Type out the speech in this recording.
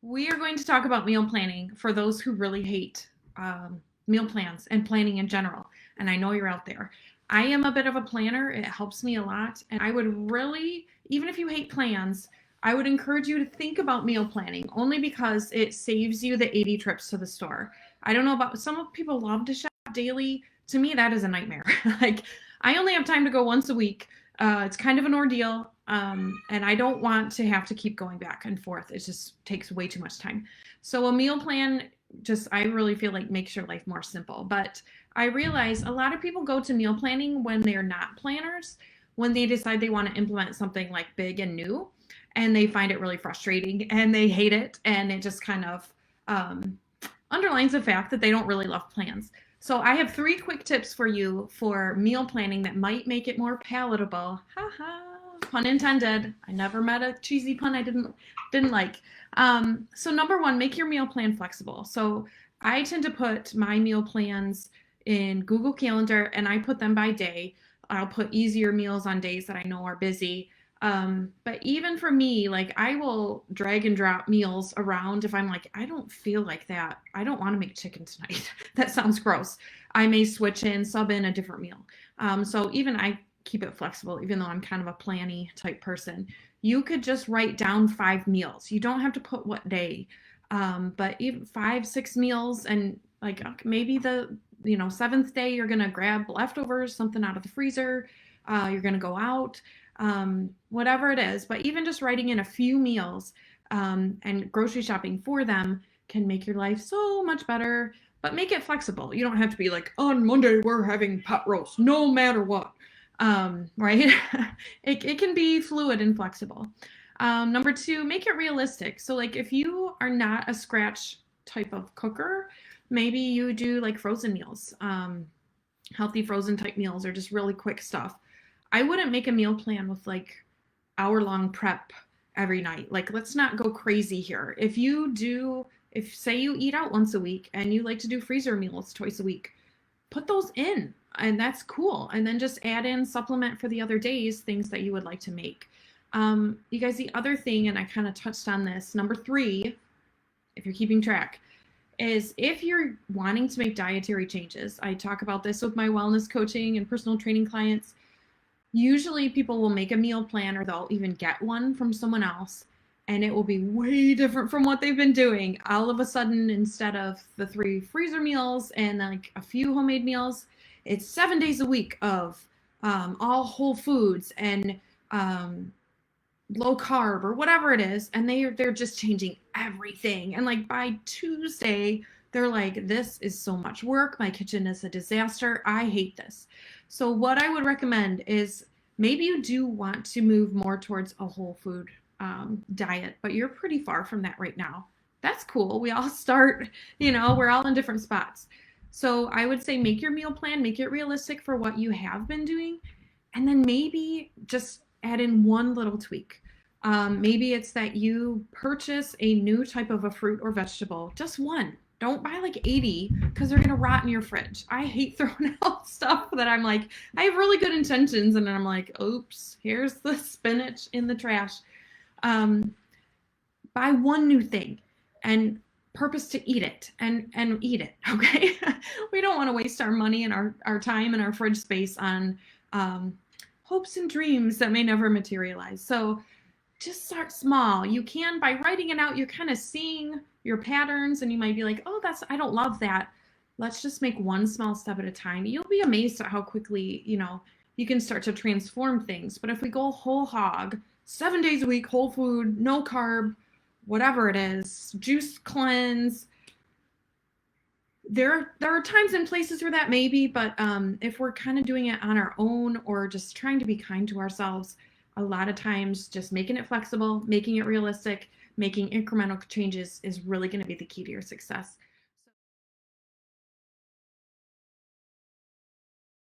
We are going to talk about meal planning for those who really hate meal plans and planning in general. And I know you're out there. I am a bit of a planner. It helps me a lot. And I would really, even if you hate plans, I would encourage you to think about meal planning only because it saves you the 80 trips to the store. I don't know about some people love to shop daily. To me, that is a nightmare. Like, I only have time to go once a week. It's kind of an ordeal. And I don't want to have to keep going back and forth. It just takes way too much time. So a meal plan just, I really feel like makes your life more simple. But I realize a lot of people go to meal planning when they're not planners, when they decide they want to implement something like big and new, and they find it really frustrating and they hate it. And it just kind of underlines the fact that they don't really love plans. So I have three quick tips for you for meal planning that might make it more palatable. Ha ha, pun intended. I never met a cheesy pun I didn't like. So number one, make your meal plan flexible. So I tend to put my meal plans in Google Calendar and I put them by day. I'll put easier meals on days that I know are busy. But even for me, like I will drag and drop meals around if I'm like, I don't feel like that. I don't want to make chicken tonight. That sounds gross. I may switch in, sub in a different meal. So even I keep it flexible, even though I'm kind of a planny type person. You could just write down 5 meals. You don't have to put what day, but even 5, 6 meals, and like okay, maybe the seventh day you're gonna grab leftovers, something out of the freezer. You're gonna go out, whatever it is. But even just writing in a few meals and grocery shopping for them can make your life so much better. But make it flexible. You don't have to be like, on Monday we're having pot roast, no matter what. Right? It can be fluid and flexible. Number two, make it realistic. So, like, if you are not a scratch type of cooker, maybe you do like frozen meals, healthy frozen type meals, or just really quick stuff. I wouldn't make a meal plan with like hour-long prep every night. Like, let's not go crazy here. If say you eat out once a week and you like to do freezer meals twice a week, put those in and that's cool. And then just add in supplement for the other days, things that you would like to make. You guys, the other thing, and I kind of touched on this, number three, if you're keeping track, is if you're wanting to make dietary changes. I talk about this with my wellness coaching and personal training clients. Usually people will make a meal plan or they'll even get one from someone else and it will be way different from what they've been doing. All of a sudden, instead of the 3 freezer meals and like a few homemade meals, it's 7 days a week of all whole foods and low carb or whatever it is, and they're just changing everything. And like by Tuesday, they're like, this is so much work. My kitchen is a disaster. I hate this. So what I would recommend is maybe you do want to move more towards a whole food diet, but you're pretty far from that right now. That's cool. We all start, we're all in different spots. So I would say make your meal plan, make it realistic for what you have been doing, and then maybe just add in one little tweak. Maybe it's that you purchase a new type of a fruit or vegetable, just one. Don't buy like 80 because they're going to rot in your fridge. I hate throwing out stuff that I'm like, I have really good intentions. And then I'm like, oops, here's the spinach in the trash. Buy one new thing and purpose to eat it and eat it. Okay. We don't want to waste our money and our time and our fridge space on hopes and dreams that may never materialize. So just start small. You can, by writing it out, you're kind of seeing your patterns and you might be like, oh, I don't love that. Let's just make one small step at a time. You'll be amazed at how quickly, you can start to transform things. But if we go whole hog, 7 days a week, whole food, no carb, whatever it is, juice cleanse, there are times and places where that may be, but if we're kind of doing it on our own or just trying to be kind to ourselves, a lot of times just making it flexible, making it realistic, making incremental changes is really going to be the key to your success.